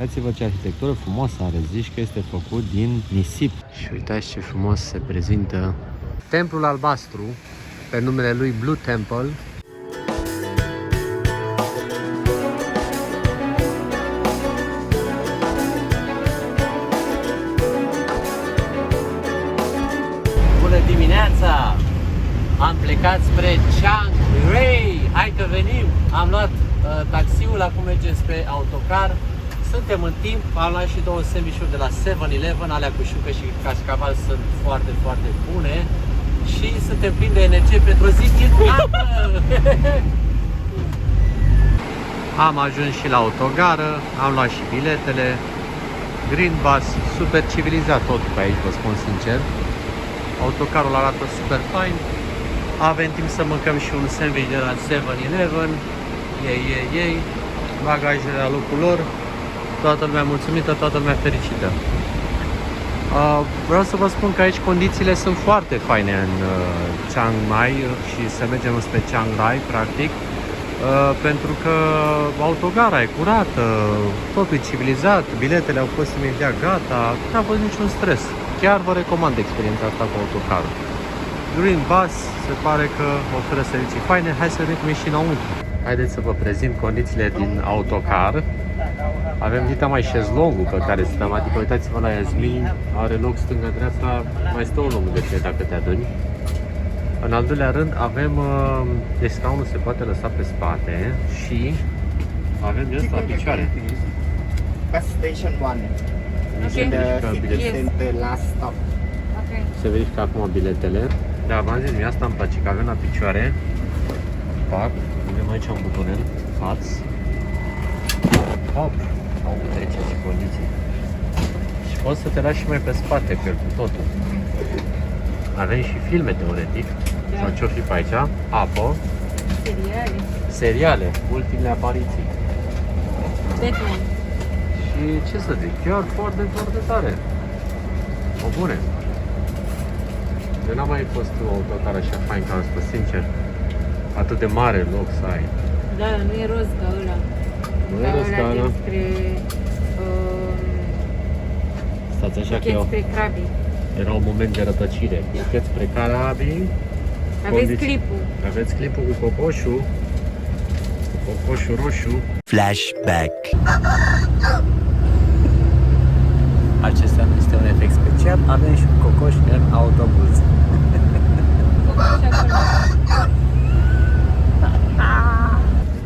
Uitați-vă ce arhitectură frumoasă are, zici că este făcut din nisip. Și uitați ce frumos se prezintă Templul Albastru, pe numele lui Blue Temple. Bună dimineața! Am plecat spre Chiang Rai. Hai că venim! Am luat taxiul, acum mergem spre autocar. Suntem în timp, am luat și două sandwich-uri de la 7-Eleven, alea cu șuncă și cașcaval sunt foarte, foarte bune. Și suntem plini de energie pentru o zi minunată! Am ajuns și la autogară, am luat și biletele. Green bus, super civilizat totul pe aici, vă spun sincer. Autocarul arată super fain. Avem timp să mâncăm și un sandwich de la 7-Eleven. Ei, bagajele la locul lor. Toată lumea mulțumită, toată lumea fericită. Vreau să vă spun că aici condițiile sunt foarte faine în Chiang Mai și să mergem spre Chiang Rai, practic, pentru că autogara e curată, totul e civilizat, biletele au fost imediat gata, nu a fost niciun stres. Chiar vă recomand experiența asta cu autocarul. Green Bus se pare că oferă servicii faine. Hai să vedem cum e și înăuntru. Haideți să vă prezint condițiile din autocar. Avem dita mai șezlongul pe care stăm, adică uitați-vă la Yasmin, are loc stânga-dreapta, mai stă un loc de ce dacă te aduni. În al doilea rând avem, deci scaunul se poate lăsa pe spate și avem de asta la picioare. Station 1. The last stop. Se verifică acum biletele. Da, v-am zis, mie asta îmi place, că avem la picioare. Pac, avem aici un butonel, față. Hop, au trece și condiții. Și poți să te lași și mai pe spate cu el, cu totul. Avem și filme teoretic, sau ce-o fi pe aici, apă. Seriale, ultimele apariții. Batman. Și ce să zic, chiar foarte, foarte tare. O bune. Eu n-am mai fost un autocar așa fain, că am spus sincer. Atât de mare loc să ai. Da, nu e roz ca ăla. Nu e roz ca ăla. Spre... Stați așa că eu... spre Krabi. Era un moment de rătăcire. Buchet spre Krabi. Aveți clipul. Aveți clipul cu cocoșul. Cu cocoșul roșu. Flashback. Acesta nu este un efect special. Avem și un cocoș în autobuz.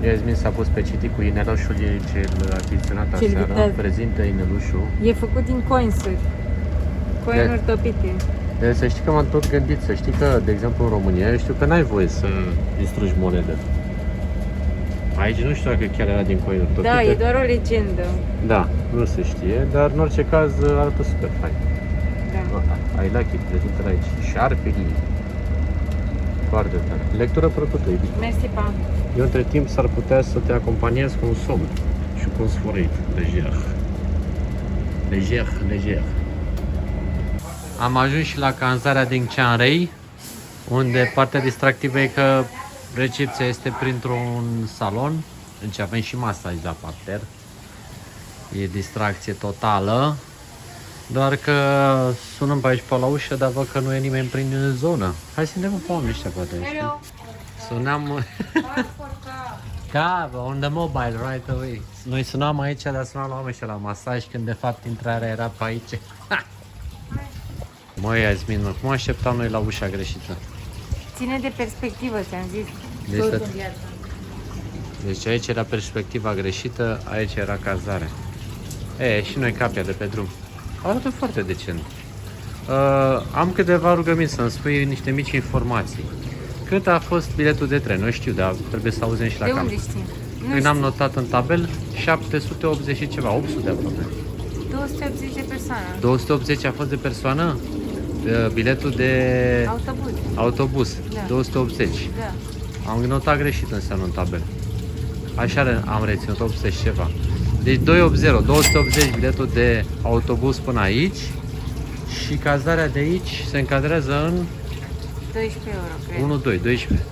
Yasmin s-a pus pe citit cu inelușul ei cel achiziționat aseară. Prezintă inelușul. E făcut din coinsuri. Coinuri topite. Deci să știi că m-am tot gândit, să știi că, de exemplu, în România, eu știu că n-ai voie să distrugi monede. Aici nu știu dacă chiar era din coinuri topite. Da, e doar o legendă. Da, nu se știe, dar în orice caz arată super fain. Da. Ai lucky, prezintă aici. Șarpelii. Foarte tare. Lectură plăcută, iubit. Mersi, pa. Eu între timp s-ar putea să te acompaniez cu un somn și cu un sfărăit. Lejer. Am ajuns și la cazarea din Chiang Rai, unde partea distractivă e că recepția este printr-un salon, deci avem și masaj la parter. E distracție totală, doar că sunăm pe aici pe la ușă, dar văd că nu e nimeni prin zonă. Hai să ne pe oameni ăștia, poate. Sunam... on the mobile right away. Noi sunam aici, dar sunam la oameni ăștia la masaj, când de fapt intrarea era pe aici. Măi, Yasmin, cum așteptam noi la ușa greșită? Ține de perspectivă, ți-am zis. Deci aici era perspectiva greșită, aici era cazare. Și noi capia de pe drum. Arată foarte decent. Am câteva rugăminți să-mi spui niște mici informații. Cât a fost biletul de tren? Nu știu, dar trebuie să auzim și la cam. De unde știi? Noi n-am notat în tabel 780 și ceva, 800 aproape. 280 de persoane. 280 a fost de persoană? Biletul de autobuz. Da. 280. Da. Am notat greșit înseamnă în tabel. Așa am reținut 800 și ceva. Deci 280 biletul de autobuz până aici și cazarea de aici se încadrează în 12 euro, cred. 1, 2, 12.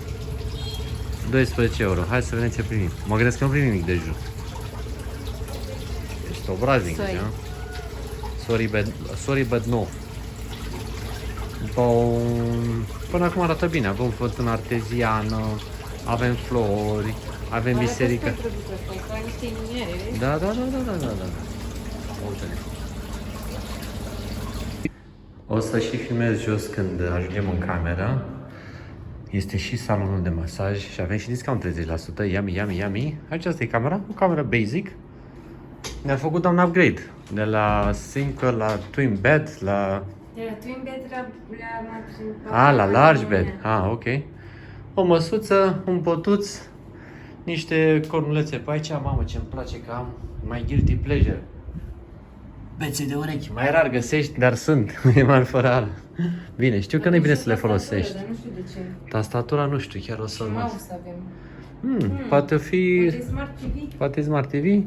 12 euro. Hai să vedem ce primim. Mă gândesc că nu primim nimic de jur. Deci ești obraznic, Soi. da? Sorry, but no. Bun. Până acum arată bine. Avem fântână arteziană, avem flori, avem biserică. Da. Uite-ne. O să și filmez jos când ajungem în cameră. Este și salonul de masaj și avem și discount 30%. Yummy. Aceasta e camera, o cameră basic. Ne-a făcut un upgrade. De la single la twin bed, la... De la twin bed la la large bed. Ok. O măsuță, un potuț, niște cornulețe pe aici. Mamă, ce-mi place că am mai guilty pleasure. Bețe de urechi. Mai rar găsești, dar sunt. E mai fără ala. Bine, știu că nu e bine să le folosești. Dar nu știu de ce. Tastatura nu știu, chiar o să... Mouse avem. Poate fi... Poate Smart TV. Poate Smart TV.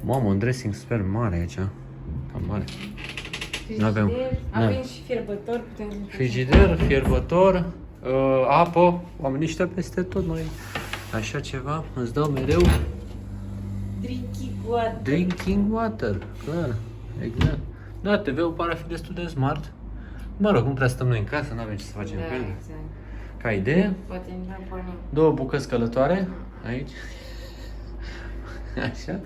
Mamă, un dressing super mare aici. Cam mare. N-avem. Avem și fierbător. Frigider, fierbător, apă. Oamenii ăștia peste tot, mai așa ceva. Îți dau mereu drinking water. Clar, exact. Da, TV-ul pare a fi destul de smart. Mă rog, nu prea stăm noi în casă, nu avem ce să facem cu el. Exact. Ca idee, Poate intrăm pornim. 2 bucăți călătoare aici. Așa.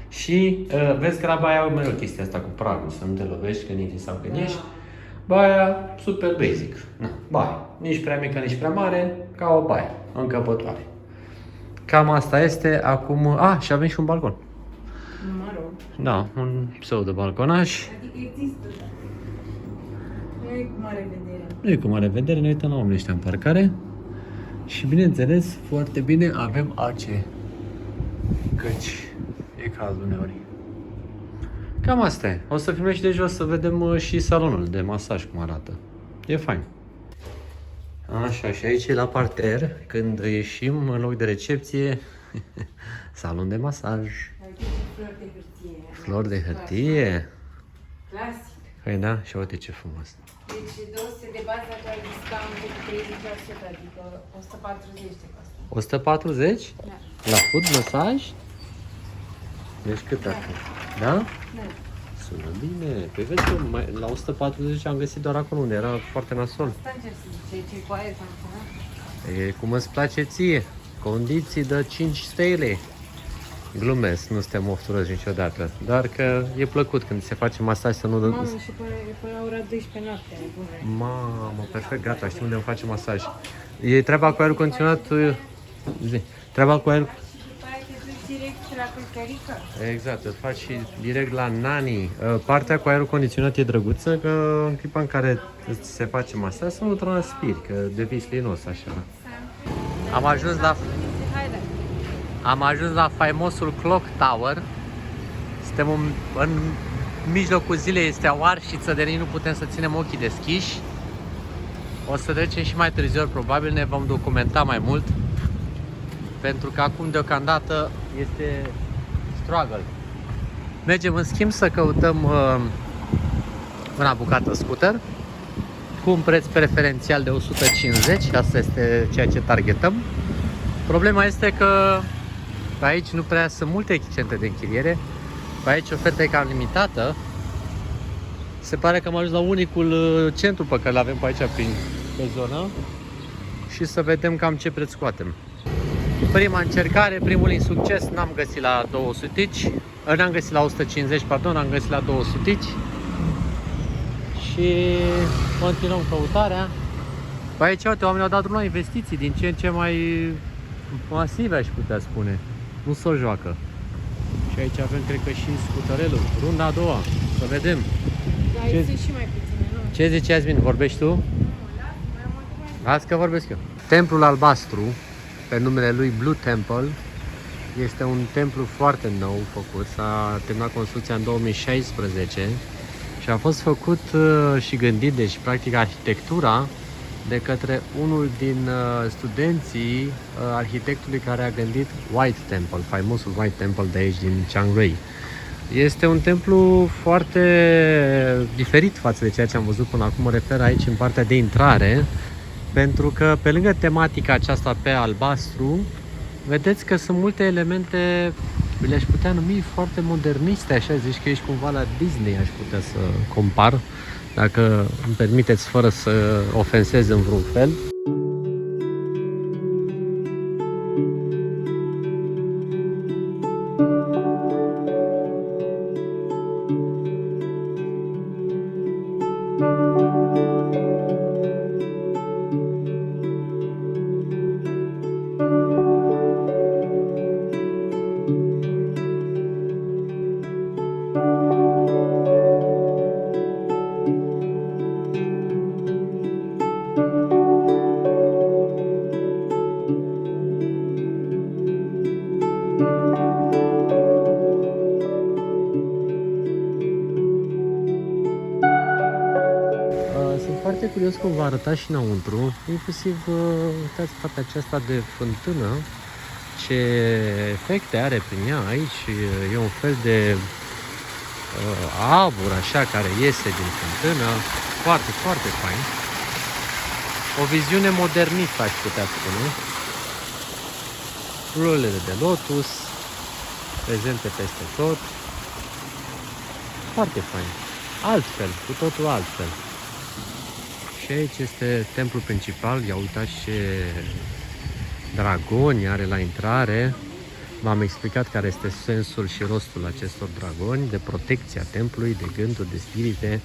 Și vezi că la baia au mereu chestia asta cu pragul, să nu te lovești când intri sau când ieși. Baia super basic. Na, baia. Nici prea mică, nici prea mare, ca o baie, încăpătoare. Cam asta este acum. Și avem și un balcon. Mă rog. Da, un pseudo-balconaș. Adică există, da. Nu e cu mare vedere. Nu e cu mare vedere, ne uităm la oamenii ăștia în parcare. Și bineînțeles, foarte bine, avem ace. Căci e cald uneori. Cam asta e. O să filmez și de jos să vedem și salonul de masaj cum arată. E fain. Așa, și aici e la parter, când ieșim în loc de recepție, salon de masaj. Flori de hârtie. Flori de hârtie. Clasic. Păi da, și uite ce frumos. Deci 200 de bani la discount cu 30%, adică 140 de costă. 140? Da. La food masaj? Deci cât acum? Da? Da. Sună bine. Păi vezi că la 140 am găsit doar acolo unde era foarte nasol. Asta încerc să zice, ce cu aer condiționat? E cum îți place ție. Condiții de 5 stele. Glumesc, nu suntem ofturoși niciodată. Dar că e plăcut când se face masaj să nu... Mamă, și până la ora 12 noaptea, nebune. Mamă, perfect, gata, știu unde îmi face masaj. E treaba cu aerul condiționat... Zi. Treaba cu aerul... Direct la călcărică. Exact, îl faci și direct la nani. Partea cu aerul condiționat e drăguță, că în clipa în care se face masaj să nu transpiri, că devii slinos așa. Am ajuns la faimosul Clock Tower. Suntem în mijlocul zilei, este o arșiță de nici nu putem să ținem ochii deschiși. O să trecem și mai târziu, probabil ne vom documenta mai mult. Pentru că acum deocamdată este struggle. Mergem în schimb să căutăm una bucată scooter cu un preț preferențial de 150, asta este ceea ce targetăm. Problema este că pe aici nu prea sunt multe centre de închiriere. Pe aici oferta e cam limitată. Se pare că am ajuns la unicul centru pe care l-avem pe aici pe zonă. Și să vedem cam ce preț scoatem. Prima încercare, primul insucces, n-am găsit la 200, n-am găsit la 150, pardon, am găsit la 200. Și continuăm căutarea. Pe aici, uite, oamenii au dat drumul la investiții din ce în ce mai masive, aș putea spune. Nu s-o joacă. Și aici avem, cred că, și scuterelul. Runda a doua. Să vedem. Da, este și mai puține, nu? Ce zici, Yasmin? Vorbești tu? Azi că vorbesc eu. Templul Albastru, pe numele lui Blue Temple, este un templu foarte nou făcut. S-a terminat construcția în 2016 și a fost făcut și gândit, deci practic arhitectura, de către unul din studenții arhitectului care a gândit White Temple, faimosul White Temple de aici din Chiang Rai. Este un templu foarte diferit față de ceea ce am văzut până acum, mă refer aici în partea de intrare, pentru că pe lângă tematica aceasta pe albastru, vedeți că sunt multe elemente le-aș putea numi foarte moderniste, așa, zici că ești cumva la Disney, aș putea să compar, dacă îmi permiteți, fără să ofensez în vreun fel. Foarte curios cum va arăta și înăuntru, inclusiv uitați partea aceasta de fântână, ce efecte are prin ea aici, e un fel de abur așa care iese din fântână, foarte, foarte fain. O viziune modernistă, aș putea spune. Florile de lotus, prezente peste tot, foarte fain, altfel, cu totul altfel. Și aici este templul principal, ia uitați ce dragoni are la intrare. V-am explicat care este sensul și rostul acestor dragoni, de protecția templului, de gânduri, de spirite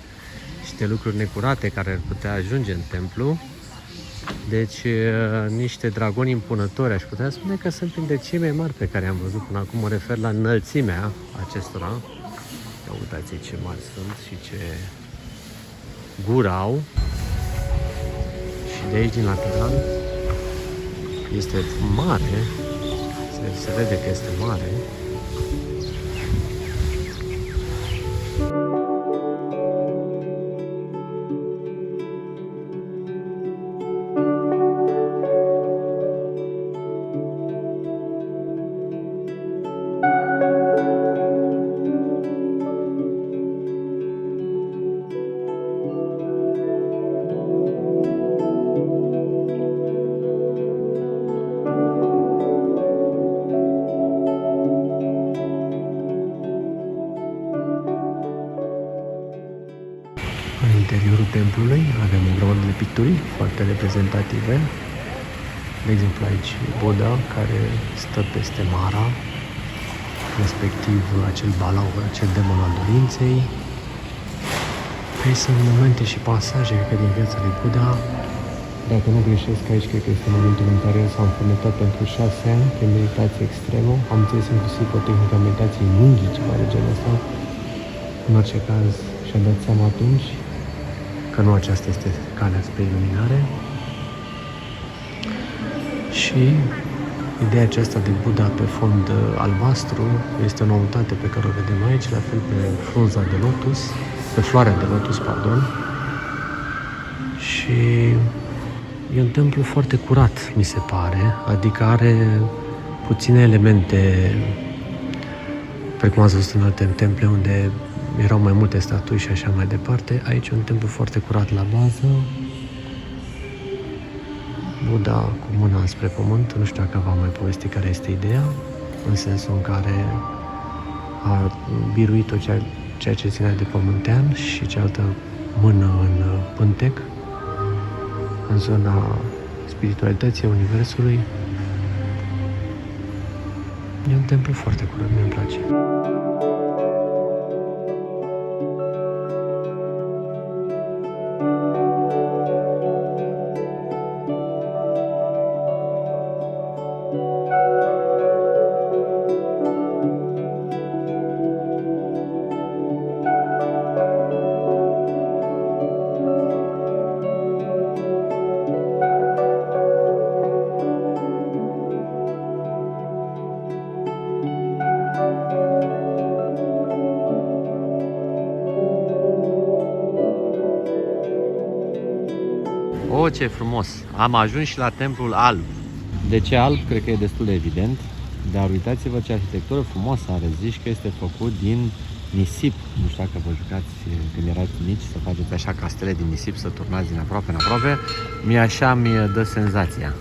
și de lucruri necurate care ar putea ajunge în templu. Deci niște dragoni impunători, aș putea spune că sunt printre cei mai mari pe care am văzut până acum, mă refer la înălțimea acestora. Ia uitați ce mari sunt și ce gură au. De aici, din lateral, este mare, se vede că este mare. În interiorul templului avem o grămadă de picturi foarte reprezentative. De exemplu aici Buddha care stă peste Mara, respectiv acel balaur, acel demon al dorinței. Aici sunt momente și pasaje, cred că din viața lui Buddha. Dacă nu greșesc, aici cred că este momentul în care s-a înfometat pentru 6 ani prin meditație extremă. Am înțeles inclusiv o tehnică a meditației lungi, ceva de genul ăsta. În orice caz, și-a dat seama atunci că nu aceasta este calea spre iluminare. Și ideea aceasta de Buddha pe fond albastru este o noutate pe care o vedem aici, la fel pe frunza de lotus, pe floarea de lotus, pardon. Și e un templu foarte curat, mi se pare, adică are puține elemente, precum ați văzut în alte temple unde erau mai multe statui și așa mai departe. Aici e un templu foarte curat la bază. Buddha cu mâna spre pământ, nu știu dacă v-am mai povestit care este ideea, în sensul în care a biruit tot ceea ce ținea de pământean și cealaltă mână în pântec, în zona spiritualității Universului. E un templu foarte curat, mi-mi place. O, ce frumos! Am ajuns și la Templul Alb. De ce alb? Cred că e destul de evident. Dar uitați-vă ce arhitectură frumoasă are. Zici că este făcut din nisip. Nu știu dacă vă jucați când erați mici să faceți așa castele din nisip, să turnați din aproape în aproape. Mie așa mi dă senzația.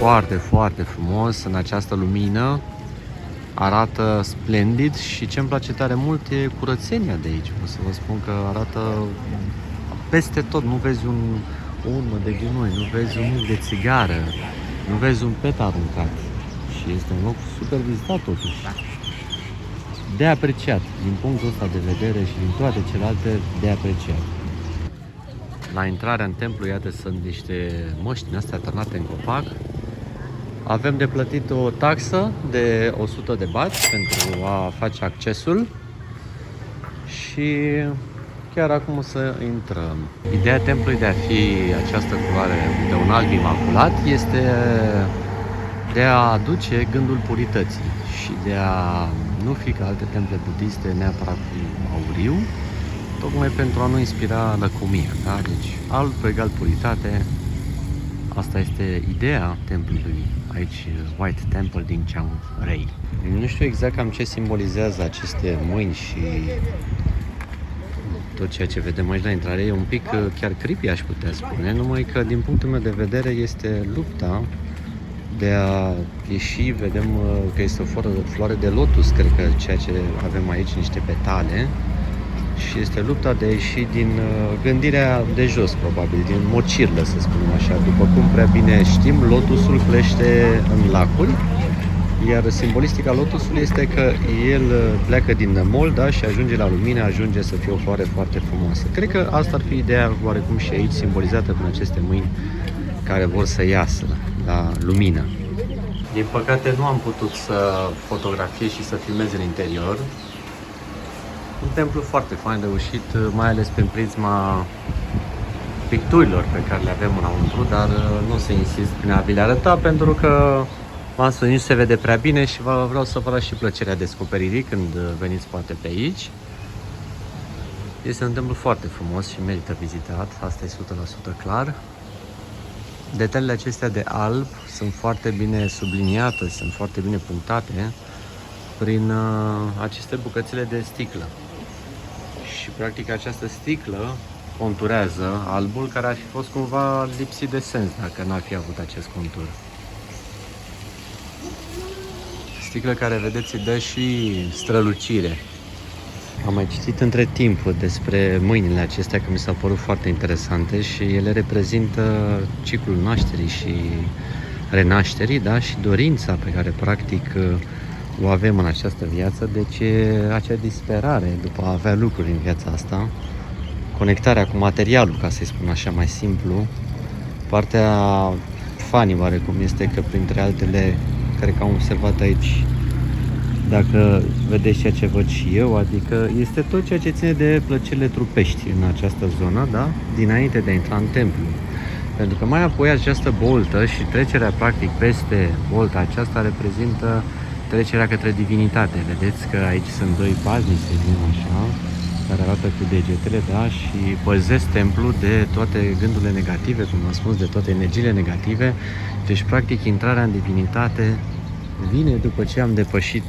foarte, foarte frumos în această lumină. Arată splendid și ce-mi place tare mult e curățenia de aici. O să vă spun că arată peste tot. Nu vezi o urmă de gunoi, nu vezi un mic de țigară, nu vezi un pet aruncat. Și este un loc super vizitat totuși. De apreciat, din punctul ăsta de vedere și din toate celelalte, de apreciat. La intrarea în templu, iată, sunt niște măști din astea turnate în copac. Avem de plătit o taxă de 100 de bați pentru a face accesul și chiar acum o să intrăm. Ideea templului de a fi această culoare de un alb imaculat este de a aduce gândul purității și de a nu fi ca alte temple budiste neapărat cu auriu, tocmai pentru a nu inspira lăcomia, da? Deci alb egal puritate, asta este ideea templului aici, White Temple din Chiang Rai. Nu știu exact cam ce simbolizează aceste mâini și tot ceea ce vedem aici la intrare. E un pic chiar creepy, aș putea spune, numai că din punctul meu de vedere este lupta de a ieși. Vedem că este o floare de lotus, cred că ceea ce avem aici, niște petale, și este lupta de a ieși din gândirea de jos, probabil, din mocirlă, să spunem așa. După cum prea bine știm, lotusul crește în lacuri, iar simbolistica lotusului este că el pleacă din nămol, da, și ajunge la lumină, ajunge să fie o floare foarte frumoasă. Cred că asta ar fi ideea oarecum și aici, simbolizată prin aceste mâini care vor să iasă la lumină. Din păcate nu am putut să fotografiez și să filmez în interior. Un templu foarte fain, reușit, mai ales prin prisma picturilor pe care le avem înăuntru, dar nu se insist prin a vi le arăta, pentru că v-am spus, nici se vede prea bine și vreau să vă las și plăcerea descoperirii când veniți poate pe aici. Este un templu foarte frumos și merită vizitat, asta e 100% clar. Detaliile acestea de alb sunt foarte bine subliniate, sunt foarte bine punctate prin aceste bucățele de sticlă. Și practic această sticlă conturează albul, care ar fi fost cumva lipsit de sens dacă n-ar fi avut acest contur. Sticlă care, vedeți, îi dă și strălucire. Am mai citit între timp despre mâinile acestea, că mi s-au părut foarte interesante și ele reprezintă ciclul nașterii și renașterii, da? Și dorința pe care practic o avem în această viață, deci acea disperare după a avea lucruri în viața asta, conectarea cu materialul, ca să-i spun așa mai simplu. Partea funny oarecum este că, printre altele, cred că am observat aici, dacă vedeți ceea ce văd și eu, adică este tot ceea ce ține de plăcerile trupești în această zonă, da? Dinainte de a intra în templu. Pentru că mai apoi această boltă și trecerea practic peste bolta aceasta reprezintă trecerea către divinitate. Vedeți că aici sunt doi paznici, să zicem așa, care arată cu degetele, da? Și păzesc templul de toate gândurile negative, cum am spus, de toate energiile negative. Deci practic intrarea în divinitate vine după ce am depășit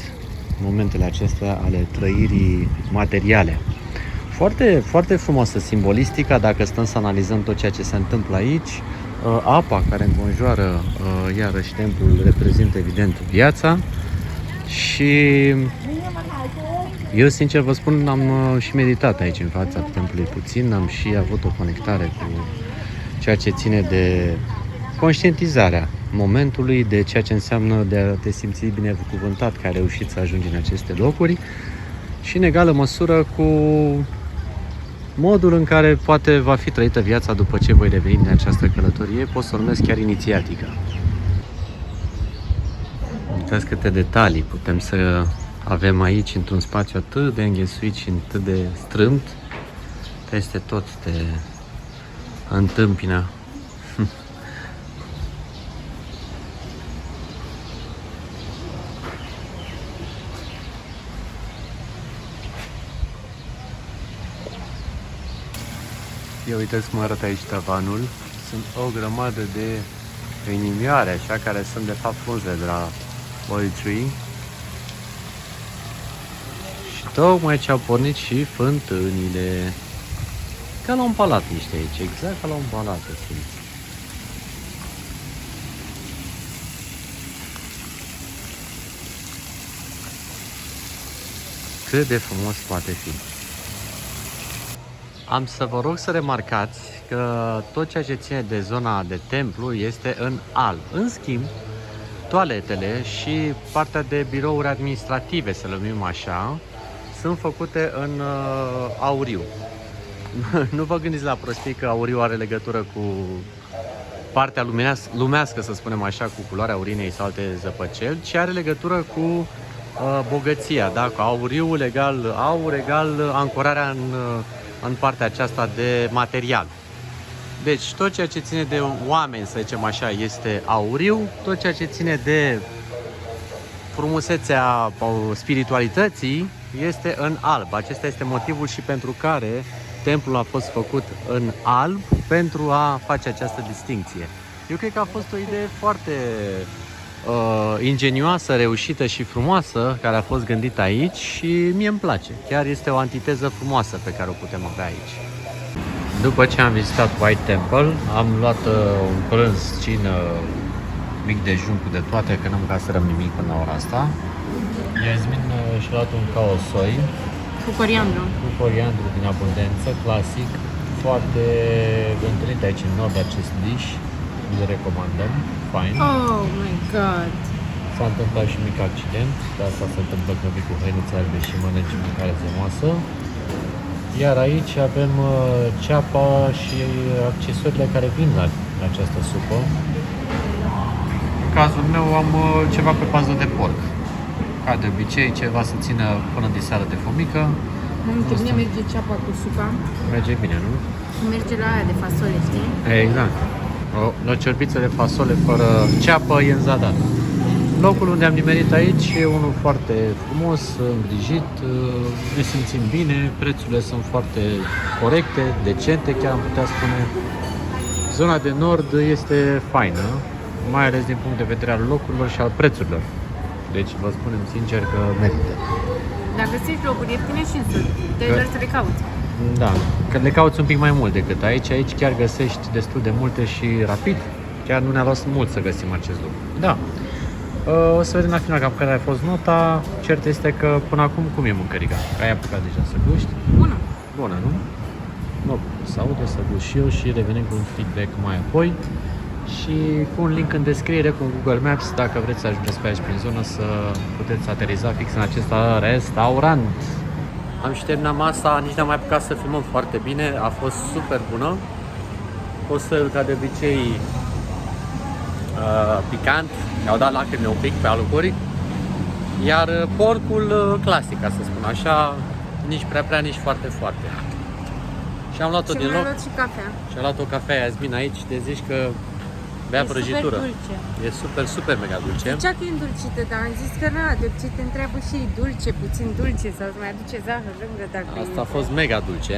momentele acestea ale trăirii materiale. Foarte, foarte frumoasă simbolistica, dacă stăm să analizăm tot ceea ce se întâmplă aici. Apa care înconjoară iarăși templul reprezintă evident viața. Și eu, sincer vă spun, am și meditat aici în fața templului puțin, am și avut o conectare cu ceea ce ține de conștientizarea momentului, de ceea ce înseamnă de a te simți binecuvântat că ai reușit să ajungi în aceste locuri și în egală măsură cu modul în care poate va fi trăită viața după ce voi reveni din această călătorie. Pot să o numesc chiar inițiatică. Uitați câte detalii putem să avem aici, într-un spațiu atât de înghesuit și atât de strâmt. Peste tot te întâmpină. Ia uitați cum arată aici tavanul. Sunt o grămadă de inimioare, așa, care sunt de fapt frunze de la Olive Tree. Și tocmai ce au pornit și fântânile. Ca la un palat niște aici, exact ca la un palat, simți. cât de frumos poate fi. Am să vă rog să remarcați că tot ceea ce ține de zona de templu este în alb. În schimb, toaletele și partea de birouri administrative, să le numim așa, sunt făcute în auriu. Nu vă gândiți la prostii că auriu are legătură cu partea lumească, să spunem așa, cu culoarea aurinei sau alte zăpăceli, ci are legătură cu bogăția, da? Cu auriul egal aur, egal ancorarea în partea aceasta de material. Deci tot ceea ce ține de oameni, să zicem așa, este auriu, tot ceea ce ține de frumusețea spiritualității este în alb. Acesta este motivul și pentru care templul a fost făcut în alb, pentru a face această distincție. Eu cred că a fost o idee foarte ingenioasă, reușită și frumoasă care a fost gândită aici și mie îmi place. Chiar este o antiteză frumoasă pe care o putem avea aici. După ce am vizitat White Temple, am luat un prânz, cină, mic dejun cu de toate, că n-am mâncaserăm nimic până la ora asta. Yasmin și-a luat un Khao Soi Cu coriandru. cu coriandru din abundență, clasic, foarte întâlnit aici în nord acest dish. Îl recomandăm, fain. Oh my god! S-a întâmplat și mic accident, de asta se întâmplă că vii cu hăinuțe albe și mănânci mâncare zemoasă. Iar aici avem ceapa și accesorile care vin la această supă. În cazul meu am ceva pe pază de porc. Ca de obicei, ceva să țină până de seară de fomică. Mie merge ceapa cu suca. Merge bine, nu? Merge la aia de fasole, știi? Exact. O ciorbiță de fasole fără ceapă e în zadar. Locul unde am nimerit aici e unul foarte frumos, îngrijit, ne simțim bine, prețurile sunt foarte corecte, decente, chiar am putea spune. Zona de nord este faină, mai ales din punct de vedere al locurilor și al prețurilor. Deci vă spunem sincer că merită. Dacă găsești locuri ieftine și în sud, deci doar să le cauți. Da, că le cauți un pic mai mult decât aici. Aici chiar găsești destul de multe și rapid. Chiar nu ne-a luat mult să găsim acest lucru. Da. O să vedem la final cam care a fost nota. Cert este că până acum cum e mâncărica? Că ai apucat deja să guști? Bună. Bună, nu? Mă bucur să aud, o să gust și eu și revenim cu un feedback mai apoi. Și cu un link în descriere cu Google Maps dacă vreți să ajungeți pe aici prin zonă să puteți ateriza fix în acest restaurant. Am și terminat masa, nici n-am mai apucat să filmăm foarte bine, a fost super bună. Postul, ca de obicei, picant, mi-au dat lacrimi un pic pe alocuri. Iar porcul clasic, ca să spun așa, nici prea, nici foarte. Și am luat-o din loc. Și cafea. Și am luat o cafea Yasmin aici, de zici că bea prăjitură. E super mega dulce. Zicea că e îndulcită, dar am zis că na, de obicei te întreabă și ei dulce, puțin dulce sau să mai aduce zahăr lângă dacă Asta a fost mega dulce.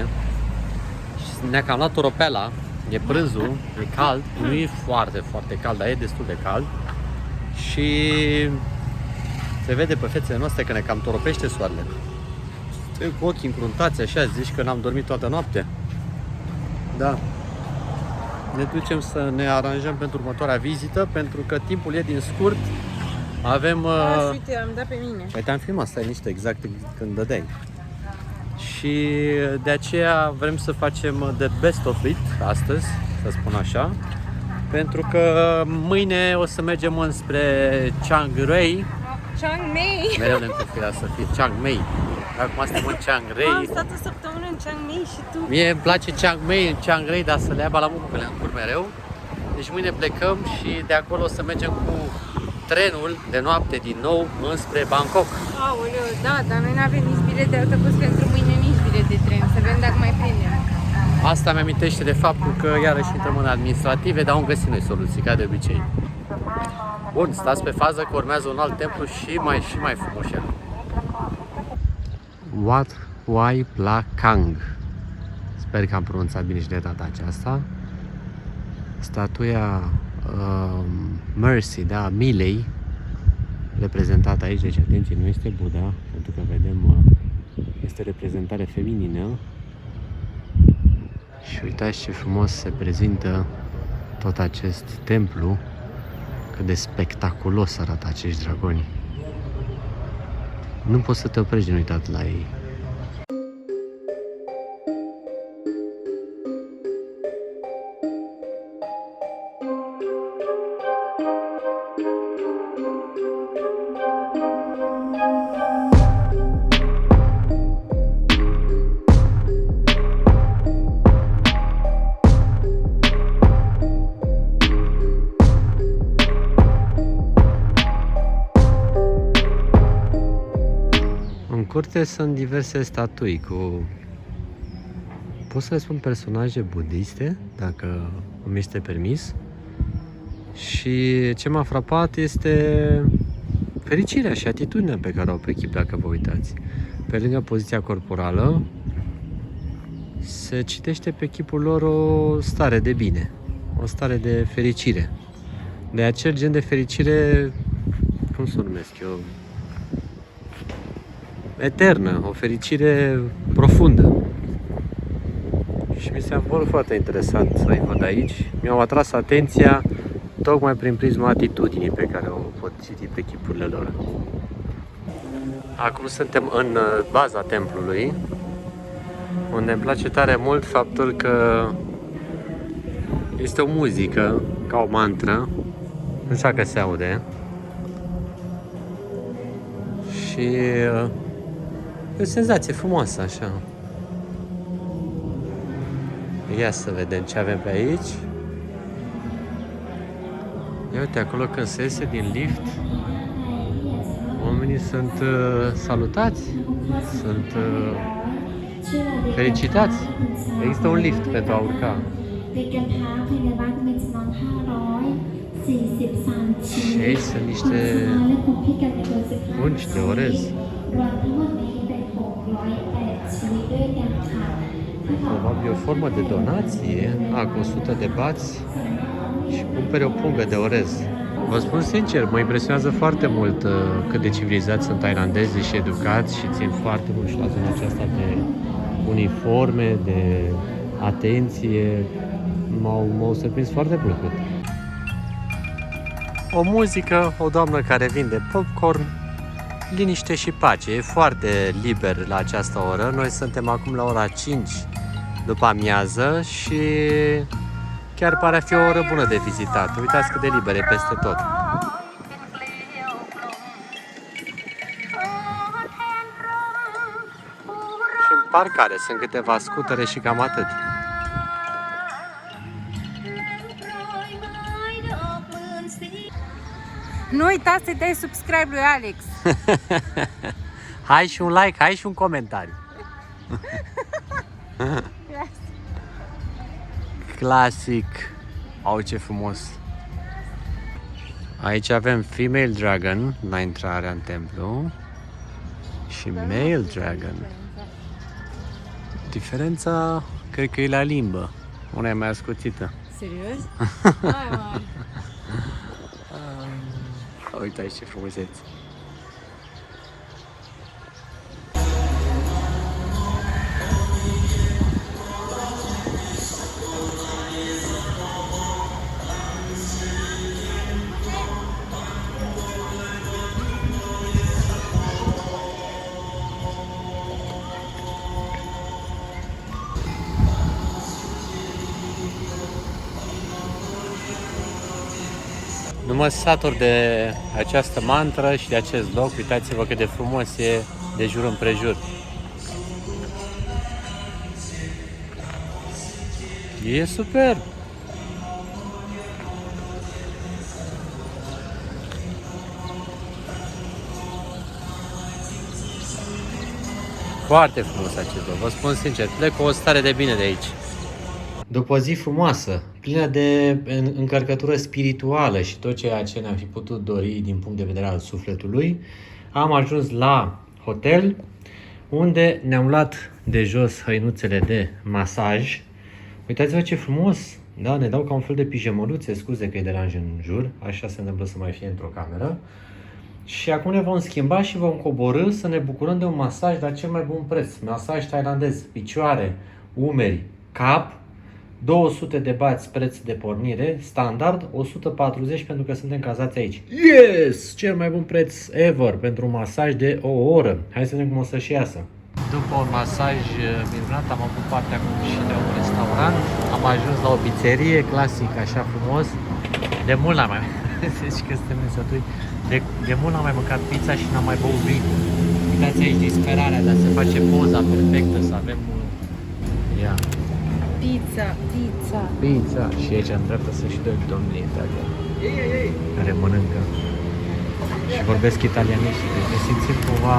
Și ne-a cam luat toropela, e prânzul, e cald, nu e foarte cald, dar e destul de cald. Și se vede pe fețele noastre că ne cam toropește soarele. Cu ochii încruntați așa, zici că n-am dormit toată noaptea. Da. Ne ducem să ne aranjăm pentru următoarea vizită, pentru că timpul e din scurt. Avem... uite, am dat pe mine. Păi te-am filmat, stai niște exact când dădeai. Și de aceea vrem să facem the best of it astăzi, să spun așa. Pentru că mâine o să mergem înspre Chiang Rai. Chiang Mai. Mereu ne confira să fie Chiang Mai. Acum suntem în Chiang Rai. Am stat o săptămână în Chiang Mai și tu. Mie îmi place Chiang Mai în Chiang Rai, dar să le aibă la mucule în cur mereu. Deci mâine plecăm și de acolo o să mergem cu trenul de noapte din nou înspre Bangkok. Aoleu, da, dar noi nu avem nici bilet de autobuz pentru mâine, nici bilet de tren. Să vedem dacă mai prindem. Asta mi-amintește de faptul că iarăși intrăm în administrative, dar am găsit noi soluții, ca de obicei. Bun, stați pe fază că urmează un alt templu și mai frumos. Wat Wai Plakang. Sper că am pronunțat bine și de data aceasta. Statuia Mercy, da, Milei, reprezentată aici, deci atenție, nu este Buddha, pentru că vedem este reprezentare feminină. Și uitați ce frumos se prezintă tot acest templu, cât de spectaculos arată acești dragoni. Nu poți să te oprești din uitat la ei. În curte sunt diverse statui cu, pot să le spun, personaje budiste, dacă îmi este permis. Și ce m-a frapat este fericirea și atitudinea pe care o au pe chip, dacă vă uitați. Pe lângă poziția corporală, se citește pe chipul lor o stare de bine, o stare de fericire. De acel gen de fericire, cum să o numesc eu, eternă, o fericire profundă. Și mi s-a părut foarte interesant să-i văd aici. Mi-au atras atenția tocmai prin prisma atitudinii pe care o pot citi pe chipurile lor. Acum suntem în baza templului, unde îmi place tare mult faptul că este o muzică, ca o mantră, nu știu că se aude. Și e o senzație frumoasă, așa. Ia să vedem ce avem pe aici. Ia uite, acolo când se iese din lift, oamenii sunt salutați, sunt felicitați. Există un lift pentru a urca. Și aici sunt niște pungi de orez. Probabil o formă de donație, cu 100 de bați și cumpere o pungă de orez. Vă spun sincer, mă impresionează foarte mult cât de civilizați sunt thailandezii și educați și țin foarte mult și la zona aceasta de uniforme, de atenție. M-au surprins foarte plăcut. O muzică, o doamnă care vinde popcorn, liniște și pace. E foarte liber la această oră. Noi suntem acum la ora 5 după amiază și chiar pare a fi o oră bună de vizitat. Uitați cât de liber e peste tot. Și în parcare sunt câteva scutere și cam atât. Nu uitați să dai subscribe lui Alex. Hai și un like, hai și un comentariu. Clasic. Au, ce frumos. Aici avem female dragon la intrarea în templu și male dragon. Diferența cred că e la limbă. Una e mai ascuțită. Serios? Hai, mă. Uite aici ce frumusețe. Nu mă satur de această mantră și de acest loc. Uitați-vă cât de frumos e de jur împrejur. E super! Foarte frumos acest loc, vă spun sincer, plec cu o stare de bine de aici. După o zi frumoasă, plină de încărcătură spirituală și tot ceea ce ne-am fi putut dori din punct de vedere al sufletului, am ajuns la hotel, unde ne-am luat de jos hăinuțele de masaj. Uitați-vă ce frumos! Da, ne dau ca un fel de pijamăluțe, scuze că e deranj în jur, așa se întâmplă să mai fie într-o cameră. Și acum ne vom schimba și vom coborî să ne bucurăm de un masaj la cel mai bun preț. Masaj thailandez, picioare, umeri, cap, 200 de bați preț de pornire, standard, 140 pentru că suntem cazați aici. Yes! Cel mai bun preț ever pentru un masaj de o oră. Hai să vedem cum o să-și iasă. După un masaj minunat, am avut parte acum și de un restaurant. Am ajuns la o pizzerie clasic, așa frumos. De mult n-am mai... Deci că suntem însături. De mult n-am mai mâncat pizza și n-am mai băut vin. Uitați aici disperarea de a se face poza perfectă, să avem... Ia. Pizza. Și aici în dreapta sunt și doi domni italieni care mănâncă și vorbesc italianește. Deci ne simțim cumva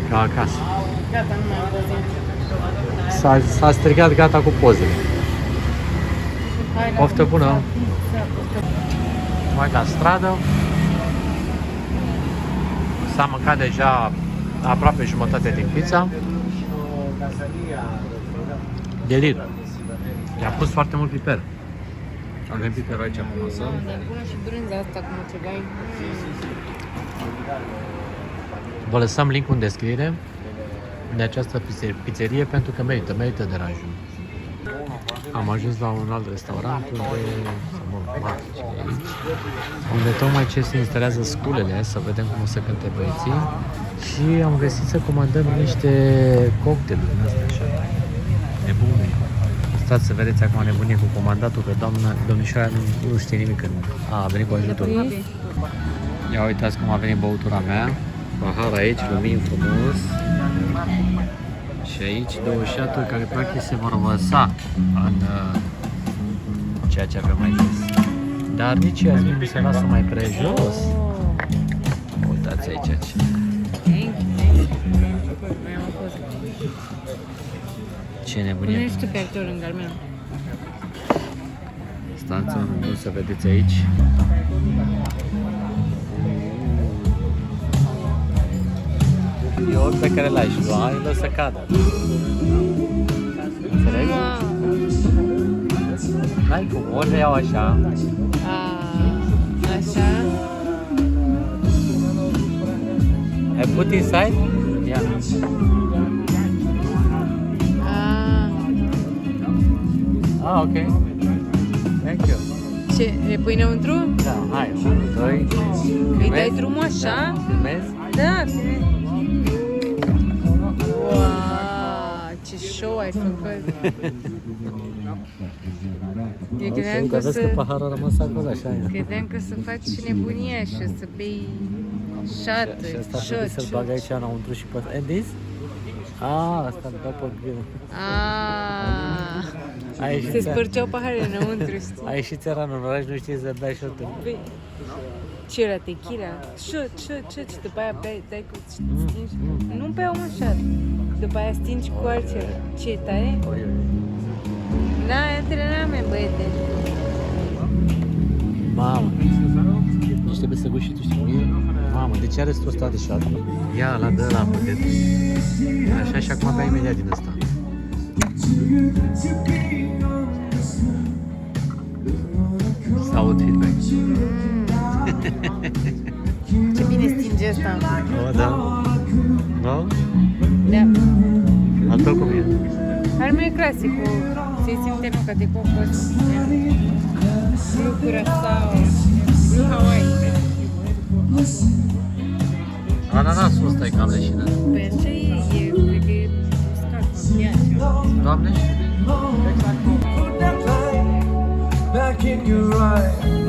ca acasă. Gata, nu mai am poze. S-a strigat gata cu pozele. Poftă bună! Mai la stradă. S-a mâncat deja aproape jumătate din pizza. Delit. I-a pus foarte mult piper. Avem piperul aici frumos. Da, bună și brânza asta cum o trebuie. Vă lăsăm link-ul în descriere de această pizzerie pentru că merită deranjul. Am ajuns la un alt restaurant unde tocmai ce se instalează sculele, să vedem cum o să cânte băieții și am găsit să comandăm niște cocktailuri din astea așa nebune. Stați să vedeți acum nebunie cu comandatul, că domnișoara nu știe nimic, că a venit cu ajutor. Ia uitați cum a venit băutura mea. Pahar aici, lumin frumos. Și aici două șaturi care practic se vor vărsa în ceea ce avem mai jos. Dar nici Iasmin nu se lasă mai prejos. Uitați aici ce. Ce nebunie. Pune-și tu pe actor lângă al meu. Stați, nu să vedeți aici. E ori pe care l-ai lua, îl lăsă să cadă. Înțelegi? N-ai cum, ori le iau așa. Așa. I put inside? Yeah. Ok. Thank you. Ce? Le pui înăuntru? Da, hai, 1, 2. Îi dai drumul așa? Filmezi? Da, filmez. Wow, ce show ai făcut! Eu credeam că o să... paharul a rămas acolo, așa e. Credeam că o să faci nebunia și o să bei șat, Și asta trebuie să-l bag aici înăuntru și pe... And this? Asta îmi dau pe gând. Se spărgeau paharele înăuntru, știi? Ai ieșit țăranul în oraș, nu știi să bei șotul. Ce era tequila? Șot, și după aia dai cu stingi. Nu beau mă așa. După aia stingi cu altceva. Ce e tare? Da, antrenament, băiete. Mamă. Deci trebuie să guși și tu știi cum e? Mamă, de ce are restul ăsta de șat? Ia, la dă la pădet. Așa și acum bea imediat din ăsta. Să aud feedback. Ce bine stinge asta. O, da. Nu? Da. Al tău cum e? Al meu e clasicul. Se simte nuca de cocos. Blue curacao. Blue Hawaii. Ananasul ăsta e cam leșină. Păi așa e, cred că e uscat. Doamne? Back in your eyes.